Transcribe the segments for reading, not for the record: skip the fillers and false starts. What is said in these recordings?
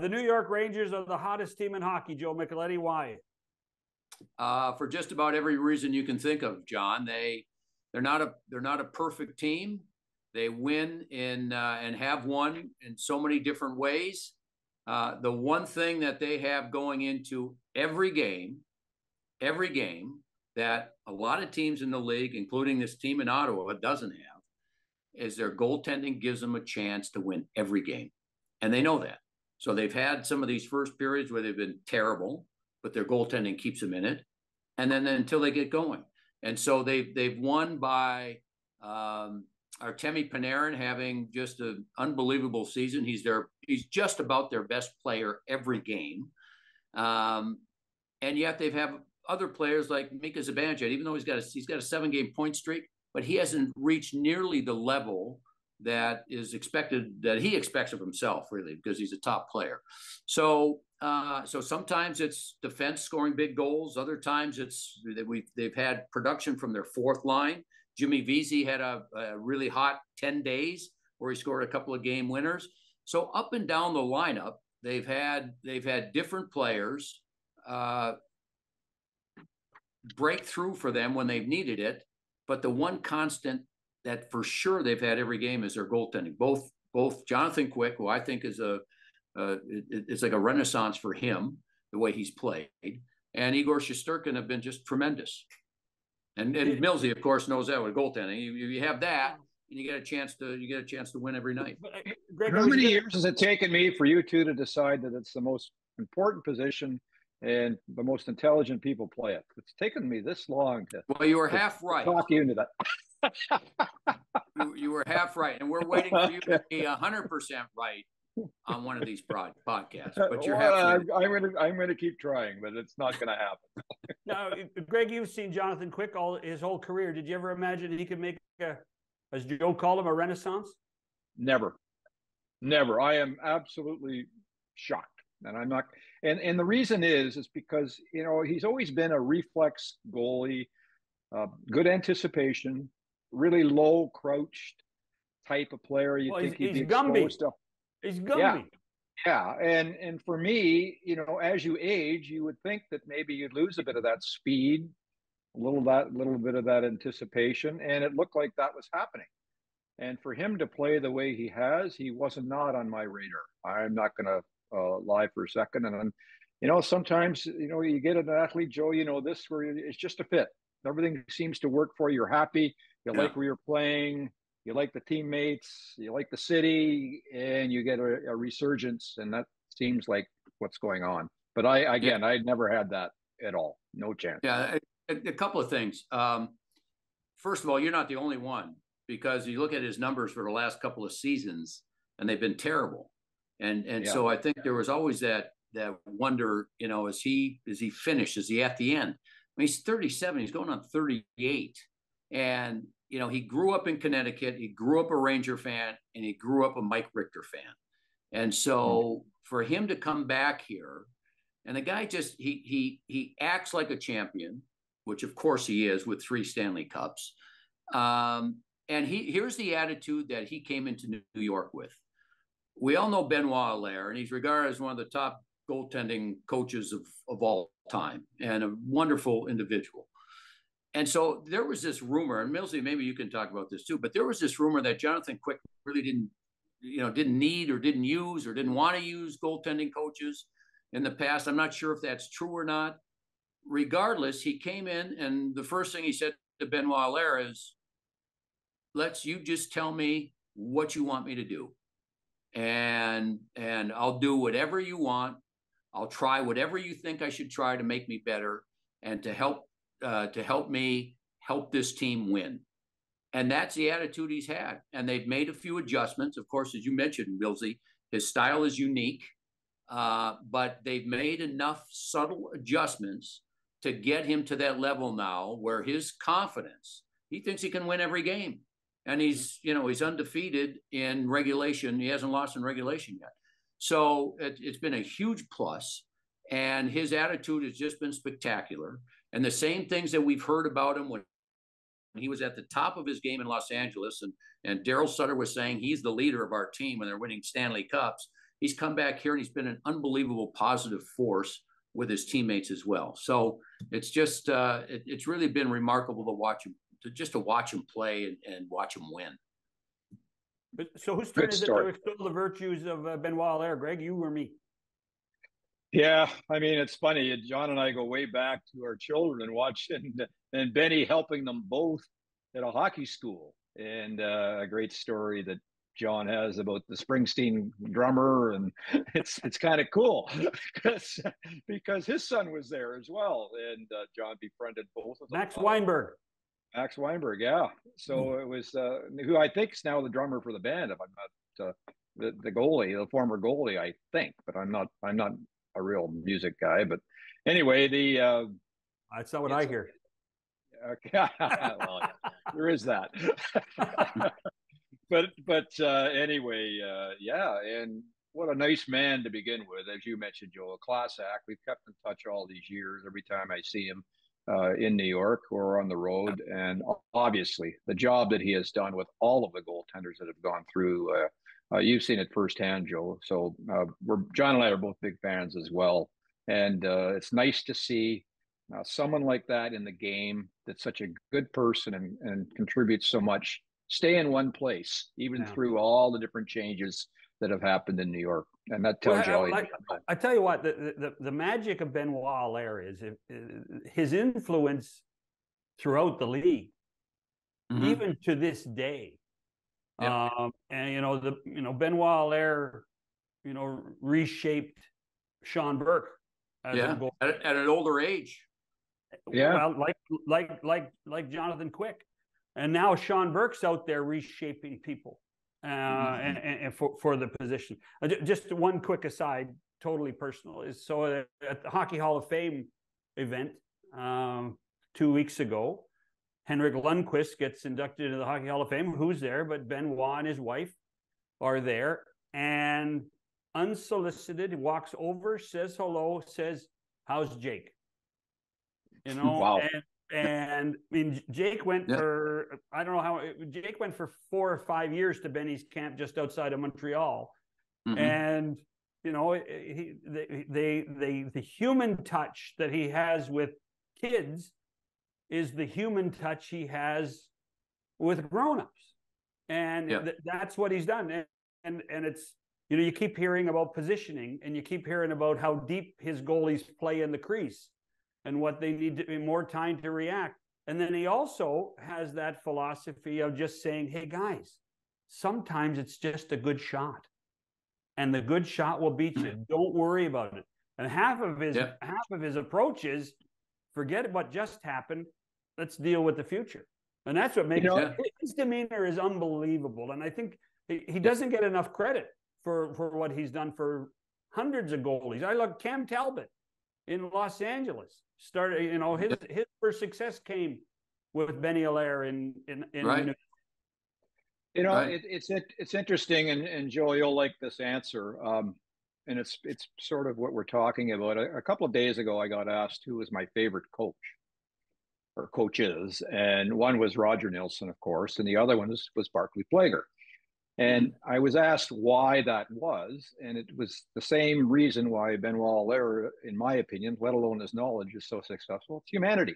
The New York Rangers are the hottest team in hockey. Joe Micheletti, why? For just about every reason you can think of, John. They're not a perfect team. They win and have won in so many different ways. The one thing that they have going into every game that a lot of teams in the league, including this team in Ottawa, doesn't have, is their goaltending gives them a chance to win every game. And they know that. So they've had some of these first periods where they've been terrible, but their goaltending keeps them in it. And then until they get going. And so they've won by Artemi Panarin having just an unbelievable season. He's just about their best player every game. And yet they've had other players like Mika Zibanejad, even though he's got a 7-game point streak, but he hasn't reached nearly the level that is expected, that he expects of himself, really, because he's a top player. So sometimes it's defense scoring big goals. Other times they've had production from their fourth line. Jimmy Vesey had a really hot 10 days where he scored a couple of game winners. So up and down the lineup, they've had different players break through for them when they've needed it. But the one constant that for sure they've had every game is their goaltending. Both Jonathan Quick, who I think is it's like a renaissance for him, the way he's played, and Igor Shesterkin have been just tremendous. And Millsy, of course, knows that with goaltending. You have that, and you get a chance to win every night. Greg, how many years has it taken me for you two to decide that it's the most important position and the most intelligent people play it? It's taken me this long to. Well, you were half right. Talk you into that. You were half right, and we're waiting for you to be 100% right on one of these podcasts. But you're half right. I'm going to keep trying, but it's not going to happen. Now, Greg, you've seen Jonathan Quick his whole career. Did you ever imagine he could make as Joe called him, a renaissance? Never. I am absolutely shocked, and I'm not. And the reason is because he's always been a reflex goalie, good anticipation, really low crouched type of player. You think he'd be exposed to. He's Gumby. Yeah. And for me, as you age, you would think that maybe you'd lose a bit of that speed, a little bit of that anticipation. And it looked like that was happening. And for him to play the way he has, he wasn't not on my radar. I'm not going to lie for a second. And sometimes, you get an athlete, Joe, this where it's just a fit. Everything seems to work for you. You're happy. You like where you're playing. You like the teammates, you like the city, and you get a resurgence, and that seems like what's going on. But I never had that at all. No chance. Yeah, a couple of things. First of all, you're not the only one, because you look at his numbers for the last couple of seasons, and they've been terrible. And so I think there was always that wonder, is he finished? Is he at the end? I mean, he's 37. He's going on 38, and he grew up in Connecticut. He grew up a Ranger fan, and he grew up a Mike Richter fan. And so for him to come back here, and the guy just he acts like a champion, which of course he is with 3 Stanley Cups. And here's the attitude that he came into New York with. We all know Benoit Allaire, and he's regarded as one of the top goaltending coaches of all time, and a wonderful individual. And so there was this rumor, and Millsy, maybe you can talk about this too, but there was this rumor that Jonathan Quick really didn't need or didn't use or didn't want to use goaltending coaches in the past. I'm not sure if that's true or not. Regardless, he came in, and the first thing he said to Benoit Allaire is, you just tell me what you want me to do. And I'll do whatever you want. I'll try whatever you think I should try to make me better and to help me help this team win. And that's the attitude he's had. And they've made a few adjustments. Of course, as you mentioned, Millsy, his style is unique, but they've made enough subtle adjustments to get him to that level now where his confidence, he thinks he can win every game. And he's undefeated in regulation. He hasn't lost in regulation yet. So it's been a huge plus. And his attitude has just been spectacular. And the same things that we've heard about him when he was at the top of his game in Los Angeles, and Daryl Sutter was saying he's the leader of our team when they're winning Stanley Cups. he's come back here and he's been an unbelievable positive force with his teammates as well. So it's just it's really been remarkable to watch him play and watch him win. But so whose turn is it to extol the virtues of Benoit Allaire, Greg? You or me? Yeah, I mean, it's funny. John and I go way back to our children and watching, and Benny helping them both at a hockey school. And a great story that John has about the Springsteen drummer, and it's kind of cool because his son was there as well, and John befriended both of them. Max Weinberg. Max Weinberg, yeah. So it was who I think is now the drummer for the band. If I'm not the goalie, the former goalie, I think, but I'm not a real music guy. But anyway, that's not what I hear. Okay, well, there is that. but anyway, yeah, and what a nice man to begin with, as you mentioned, Joe. A class act. We've kept in touch all these years. Every time I see him in New York or on the road, and obviously the job that he has done with all of the goaltenders that have gone through. You've seen it firsthand, Joe. So John and I are both big fans as well, and it's nice to see someone like that in the game that's such a good person and contributes so much stay in one place, even through all the different changes that have happened in New York. And that tells you all you need. I tell you what, the magic of Benoit Allaire is his influence throughout the league, even to this day. Yep. And Benoit Allaire, reshaped Sean Burke as at an older age. Yeah, well, like Jonathan Quick, and now Sean Burke's out there reshaping people, and for the position. Just one quick aside, totally personal, is so at the Hockey Hall of Fame event 2 weeks ago, Henrik Lundqvist gets inducted into the Hockey Hall of Fame. Who's there? But Benoit and his wife are there, and unsolicited, he walks over, says hello, says, "How's Jake?" Wow. And I mean, Jake went for, I don't know how, Jake went for 4 or 5 years to Benny's camp just outside of Montreal. And, the human touch that he has with kids is the human touch he has with grownups. And that's what he's done. And it's, you keep hearing about positioning, and you keep hearing about how deep his goalies play in the crease and what they need to be more time to react. And then he also has that philosophy of just saying, hey guys, sometimes it's just a good shot, and the good shot will beat you. Don't worry about it. And half of his approach is, forget what just happened. Let's deal with the future. And that's what makes his demeanor is unbelievable. And I think he doesn't get enough credit for what he's done for hundreds of goalies. I look, Cam Talbot in Los Angeles started, his first success came with Benny Allaire in right. It's interesting, and Joe, you'll like this answer. And it's sort of what we're talking about. A couple of days ago, I got asked who was my favorite coach or coaches, and one was Roger Nilsson, of course, and the other one was Barclay Plager. And I was asked why that was, and it was the same reason why Benoit Allaire, in my opinion, let alone his knowledge, is so successful. It's humanity.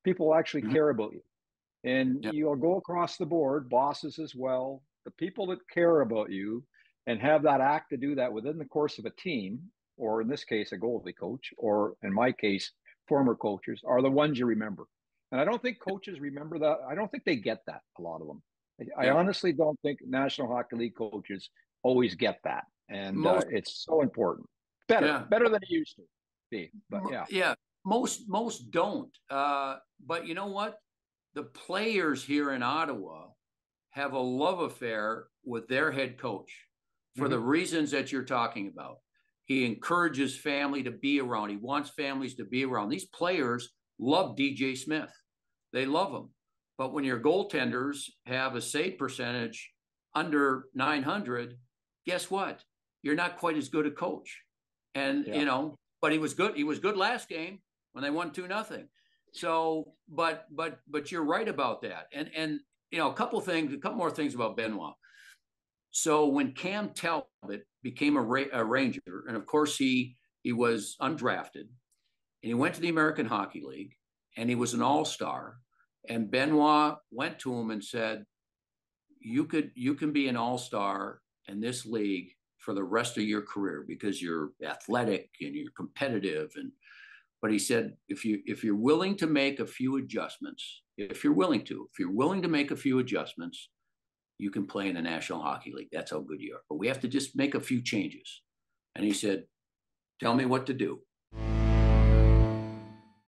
People actually care about you. And you'll go across the board, bosses as well, the people that care about you and have that act to do that within the course of a team, or in this case, a goalie coach, or in my case, former coaches, are the ones you remember. And I don't think coaches remember that. I don't think they get that, a lot of them. I honestly don't think National Hockey League coaches always get that. And it's so important. Better than it used to be. But most don't. But you know what? The players here in Ottawa have a love affair with their head coach for the reasons that you're talking about. He encourages family to be around. He wants families to be around. These players love DJ Smith. They love him. But when your goaltenders have a save percentage under 900, guess what? You're not quite as good a coach. And, but he was good. He was good last game when they won 2-0. So, but you're right about that. And a couple more things about Benoit. So when Cam Talbot became a Ranger, and of course he was undrafted, and he went to the American Hockey League, and he was an all-star, and Benoit went to him and said, you can be an all-star in this league for the rest of your career because you're athletic and you're competitive. But he said, if you're willing to make a few adjustments, if you're willing to make a few adjustments, you can play in the National Hockey League. That's how good you are. But we have to just make a few changes. And he said, tell me what to do.